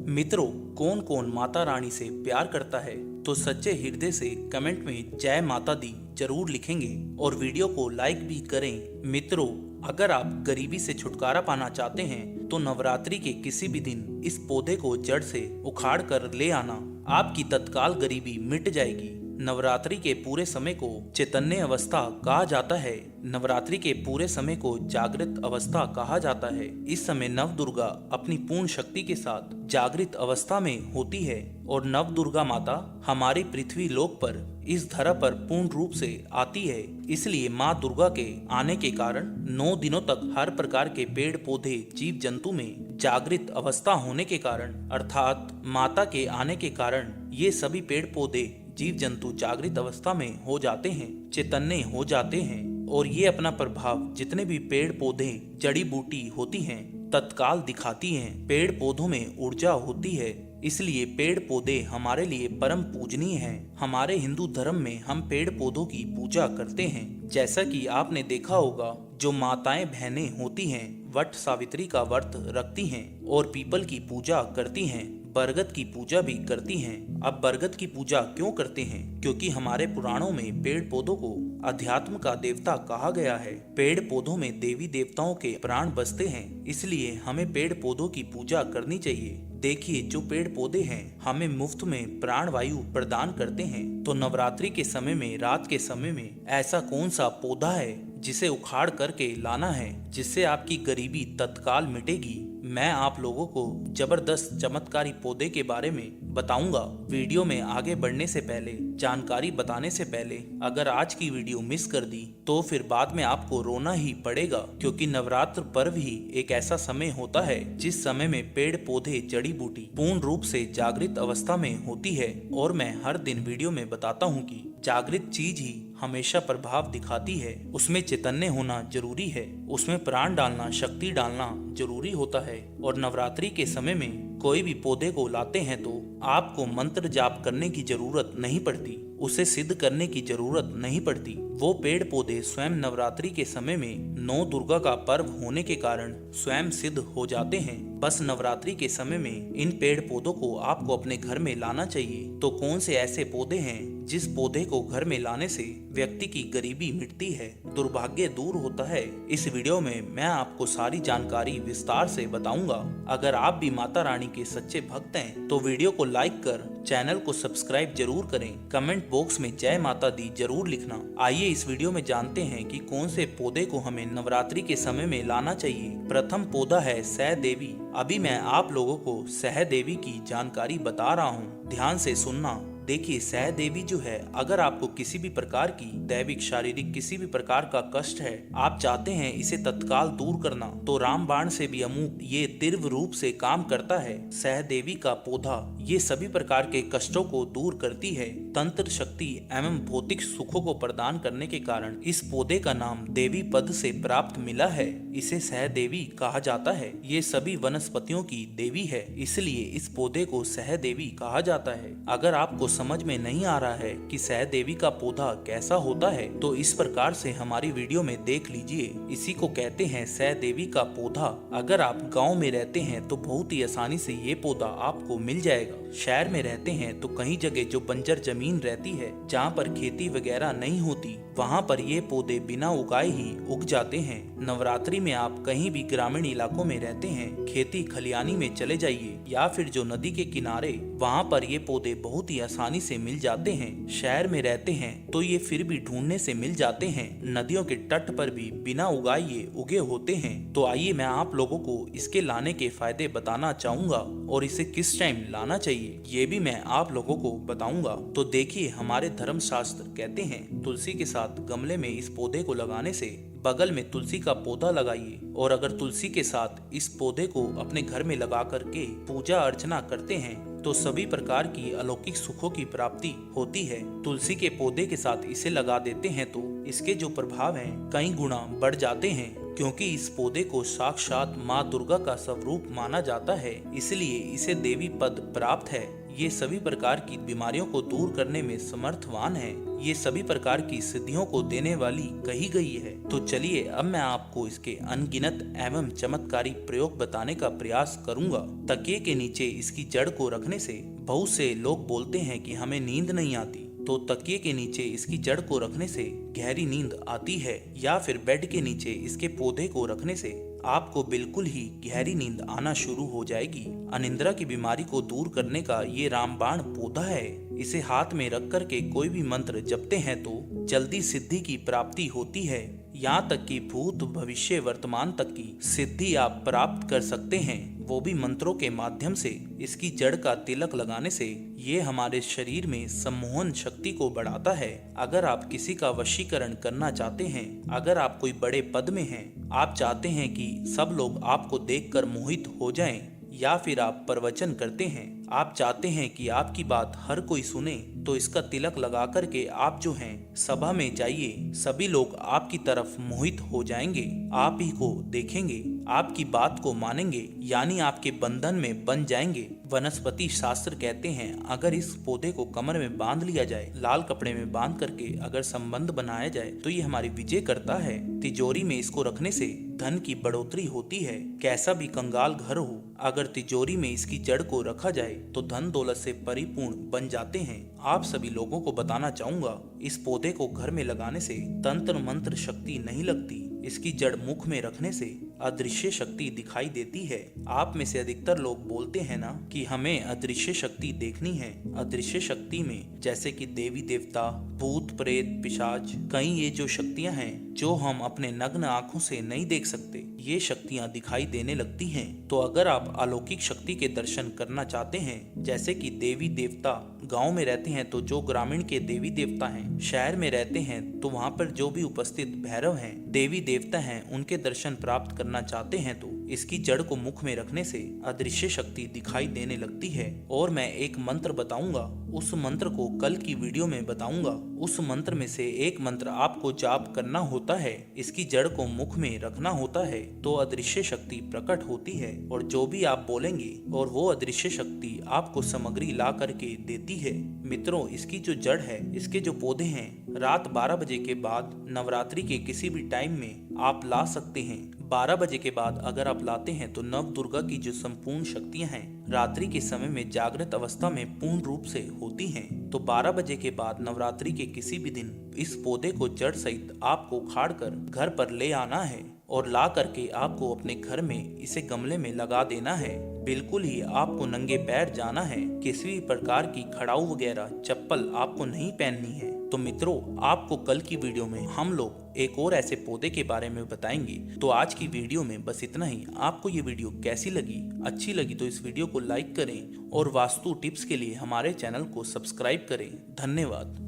मित्रों, कौन कौन माता रानी से प्यार करता है तो सच्चे हृदय से कमेंट में जय माता दी जरूर लिखेंगे और वीडियो को लाइक भी करें। मित्रों, अगर आप गरीबी से छुटकारा पाना चाहते हैं तो नवरात्रि के किसी भी दिन इस पौधे को जड़ से उखाड़ कर ले आना, आपकी तत्काल गरीबी मिट जाएगी। नवरात्रि के पूरे समय को चैतन्य अवस्था कहा जाता है। नवरात्रि के पूरे समय को जागृत अवस्था कहा जाता है। इस समय नव दुर्गा अपनी पूर्ण शक्ति के साथ जागृत अवस्था में होती है और नव दुर्गा माता हमारी पृथ्वी लोक पर इस धरा पर पूर्ण रूप से आती है। इसलिए माँ दुर्गा के आने के कारण 9 दिनों तक हर प्रकार के पेड़ पौधे जीव जंतु में जागृत अवस्था होने के कारण अर्थात माता के आने के कारण ये सभी पेड़ पौधे जीव जंतु जागृत अवस्था में हो जाते हैं, चैतन्य हो जाते हैं और ये अपना प्रभाव जितने भी पेड़ पौधे जड़ी बूटी होती हैं तत्काल दिखाती हैं। पेड़ पौधों में ऊर्जा होती है, इसलिए पेड़ पौधे हमारे लिए परम पूजनीय हैं। हमारे हिंदू धर्म में हम पेड़ पौधों की पूजा करते हैं। जैसा कि आपने देखा होगा, जो माताएं बहनें होती हैं वट सावित्री का व्रत रखती हैं और पीपल की पूजा करती हैं, बरगद की पूजा भी करती हैं। अब बरगद की पूजा क्यों करते हैं? क्योंकि हमारे पुराणों में पेड़ पौधों को अध्यात्म का देवता कहा गया है। पेड़ पौधों में देवी देवताओं के प्राण बसते हैं, इसलिए हमें पेड़ पौधों की पूजा करनी चाहिए। देखिए, जो पेड़ पौधे हैं हमें मुफ्त में प्राण वायु प्रदान करते हैं, तो नवरात्रि के समय में रात के समय में ऐसा कौन सा पौधा है जिसे उखाड़ करके लाना है जिससे आपकी गरीबी तत्काल मिटेगी। मैं आप लोगों को जबरदस्त चमत्कारी पौधे के बारे में बताऊंगा। वीडियो में आगे बढ़ने से पहले, जानकारी बताने से पहले अगर आज की वीडियो मिस कर दी तो फिर बाद में आपको रोना ही पड़ेगा, क्योंकि नवरात्र पर्व ही एक ऐसा समय होता है जिस समय में पेड़ पौधे जड़ी बूटी पूर्ण रूप से जागृत अवस्था में होती है। और मैं हर दिन वीडियो में बताता हूँ कि जागृत चीज ही हमेशा प्रभाव दिखाती है। उसमें चैतन्य होना जरूरी है, उसमें प्राण डालना, शक्ति डालना जरूरी होता है। और नवरात्रि के समय में कोई भी पौधे को लाते हैं तो आपको मंत्र जाप करने की जरूरत नहीं पड़ती, उसे सिद्ध करने की जरूरत नहीं पड़ती। वो पेड़ पौधे स्वयं नवरात्रि के समय में 9 दुर्गा का पर्व होने के कारण स्वयं सिद्ध हो जाते हैं। बस नवरात्रि के समय में इन पेड़ पौधों को आपको अपने घर में लाना चाहिए। तो कौन से ऐसे पौधे हैं जिस पौधे को घर में लाने से व्यक्ति की गरीबी मिटती है, दुर्भाग्य दूर होता है? इस वीडियो में मैं आपको सारी जानकारी विस्तार से बताऊंगा। अगर आप भी माता रानी के सच्चे भक्त हैं तो वीडियो को लाइक कर चैनल को सब्सक्राइब जरूर करें। कमेंट बॉक्स में जय माता दी जरूर लिखना। आइए इस वीडियो में जानते हैं कि कौन से पौधे को हमें नवरात्रि के समय में लाना चाहिए। प्रथम पौधा है सहदेवी। अभी मैं आप लोगों को सहदेवी की जानकारी बता रहा हूँ, ध्यान से सुनना। देखिए, सहदेवी जो है, अगर आपको किसी भी प्रकार की दैविक शारीरिक किसी भी प्रकार का कष्ट है, आप चाहते हैं इसे तत्काल दूर करना, तो रामबाण से भी अमुक ये तीव्र रूप से काम करता है। सहदेवी का पौधा ये सभी प्रकार के कष्टों को दूर करती है। तंत्र शक्ति एवं भौतिक सुखों को प्रदान करने के कारण इस पौधे का नाम देवी पद से प्राप्त मिला है। इसे सहदेवी कहा जाता है। ये सभी वनस्पतियों की देवी है, इसलिए इस पौधे को सहदेवी कहा जाता है। अगर आपको समझ में नहीं आ रहा है कि सहदेवी का पौधा कैसा होता है तो इस प्रकार से हमारी वीडियो में देख लीजिए। इसी को कहते हैं सहदेवी का पौधा। अगर आप गांव में रहते हैं तो बहुत ही आसानी से ये पौधा आपको मिल जाएगा। शहर में रहते हैं तो कहीं जगह जो बंजर जमीन रहती है, जहाँ पर खेती वगैरह नहीं होती, वहाँ पर ये पौधे बिना उगाए ही उग जाते हैं। नवरात्रि में आप कहीं भी ग्रामीण इलाकों में रहते हैं, खेती खलियानी में चले जाइए या फिर जो नदी के किनारे, वहाँ पर ये पौधे बहुत ही आसानी से मिल जाते हैं। शहर में रहते हैं तो ये फिर भी ढूंढने से मिल जाते हैं। नदियों के तट पर भी बिना उगाए ये उगे होते हैं। तो आइए मैं आप लोगों को इसके लाने के फायदे बताना चाहूंगा और इसे किस टाइम लाना चाहिए ये भी मैं आप लोगों को बताऊंगा। तो देखिए, हमारे धर्म शास्त्र कहते हैं तुलसी के साथ गमले में इस पौधे को लगाने से बगल में तुलसी का पौधा लगाइए। और अगर तुलसी के साथ इस पौधे को अपने घर में लगा करके पूजा अर्चना करते हैं तो सभी प्रकार की अलौकिक सुखों की प्राप्ति होती है। तुलसी के पौधे के साथ इसे लगा देते हैं तो इसके जो प्रभाव हैं कई गुना बढ़ जाते हैं। क्योंकि इस पौधे को साक्षात माँ दुर्गा का स्वरूप माना जाता है, इसलिए इसे देवी पद प्राप्त है। ये सभी प्रकार की बीमारियों को दूर करने में समर्थवान है। ये सभी प्रकार की सिद्धियों को देने वाली कही गई है। तो चलिए अब मैं आपको इसके अनगिनत एवं चमत्कारी प्रयोग बताने का प्रयास करूंगा। तकिए के नीचे इसकी जड़ को रखने से बहुत से लोग बोलते हैं कि हमें नींद नहीं आती, तो तकिए के नीचे इसकी जड़ को रखने से गहरी नींद आती है, या फिर बेड के नीचे इसके पौधे को रखने से आपको बिल्कुल ही गहरी नींद आना शुरू हो जाएगी। अनिद्रा की बीमारी को दूर करने का ये रामबाण पौधा है। इसे हाथ में रख कर के कोई भी मंत्र जपते हैं तो जल्दी सिद्धि की प्राप्ति होती है। यहाँ तक कि भूत भविष्य वर्तमान तक की सिद्धि आप प्राप्त कर सकते हैं, वो भी मंत्रों के माध्यम से। इसकी जड़ का तिलक लगाने से ये हमारे शरीर में सम्मोहन शक्ति को बढ़ाता है। अगर आप किसी का वशीकरण करना चाहते हैं, अगर आप कोई बड़े पद में हैं, आप चाहते हैं कि सब लोग आपको देखकर मोहित हो जाएं, या फिर आप प्रवचन करते हैं, आप चाहते हैं कि आपकी बात हर कोई सुने, तो इसका तिलक लगा करके आप जो हैं सभा में जाइए। सभी लोग आपकी तरफ मोहित हो जाएंगे, आप ही को देखेंगे, आपकी बात को मानेंगे, यानी आपके बंधन में बन जाएंगे। वनस्पति शास्त्र कहते हैं अगर इस पौधे को कमर में बांध लिया जाए, लाल कपड़े में बांध करके अगर संबंध बनाया जाए, तो ये हमारी विजय करता है। तिजोरी में इसको रखने से धन की बढ़ोतरी होती है। कैसा भी कंगाल घर हो, अगर तिजोरी में इसकी जड़ को रखा जाए तो धन दौलत से परिपूर्ण बन जाते हैं। आप सभी लोगों को बताना चाहूंगा, इस पौधे को घर में लगाने से तंत्र मंत्र शक्ति नहीं लगती। इसकी जड़ मुख में रखने से अदृश्य शक्ति दिखाई देती है। आप में से अधिकतर लोग बोलते हैं ना कि हमें अदृश्य शक्ति देखनी है। अदृश्य शक्ति में जैसे कि देवी देवता, भूत प्रेत, पिशाच, कई ये जो शक्तियां हैं जो हम अपने नग्न आंखों से नहीं देख सकते, ये शक्तियां दिखाई देने लगती हैं। तो अगर आप अलौकिक शक्ति के दर्शन करना चाहते हैं, जैसे कि देवी देवता गांव में रहते हैं तो जो ग्रामीण के देवी देवता हैं, शहर में रहते हैं तो वहां पर जो भी उपस्थित भैरव हैं, देवी देवता हैं, उनके दर्शन प्राप्त करना चाहते हैं तो इसकी जड़ को मुख में रखने से अदृश्य शक्ति दिखाई देने लगती है। और मैं एक मंत्र बताऊंगा, उस मंत्र को कल की वीडियो में बताऊंगा। उस मंत्र में से एक मंत्र आपको जाप करना होता है, इसकी जड़ को मुख में रखना होता है, तो अदृश्य शक्ति प्रकट होती है। और जो भी आप बोलेंगे और वो अदृश्य शक्ति आपको सामग्री ला करके देती है। मित्रों, इसकी जो जड़ है, इसके जो पौधे हैं, रात 12 बजे के बाद नवरात्रि के किसी भी टाइम में आप ला सकते हैं। 12 बजे के बाद अगर आप लाते हैं तो नव दुर्गा की जो संपूर्ण शक्तियां हैं रात्रि के समय में जागृत अवस्था में पूर्ण रूप से होती हैं। तो 12 बजे के बाद नवरात्रि के किसी भी दिन इस पौधे को जड़ सहित आपको उखाड़ कर घर पर ले आना है, और ला करके आपको अपने घर में इसे गमले में लगा देना है। बिल्कुल ही आपको नंगे पैर जाना है, किसी भी प्रकार की खड़ाऊ वगैरह चप्पल आपको नहीं पहननी है। तो मित्रों, आपको कल की वीडियो में हम लोग एक और ऐसे पौधे के बारे में बताएंगे। तो आज की वीडियो में बस इतना ही। आपको ये वीडियो कैसी लगी? अच्छी लगी तो इस वीडियो को लाइक करें और वास्तु टिप्स के लिए हमारे चैनल को सब्सक्राइब करें। धन्यवाद।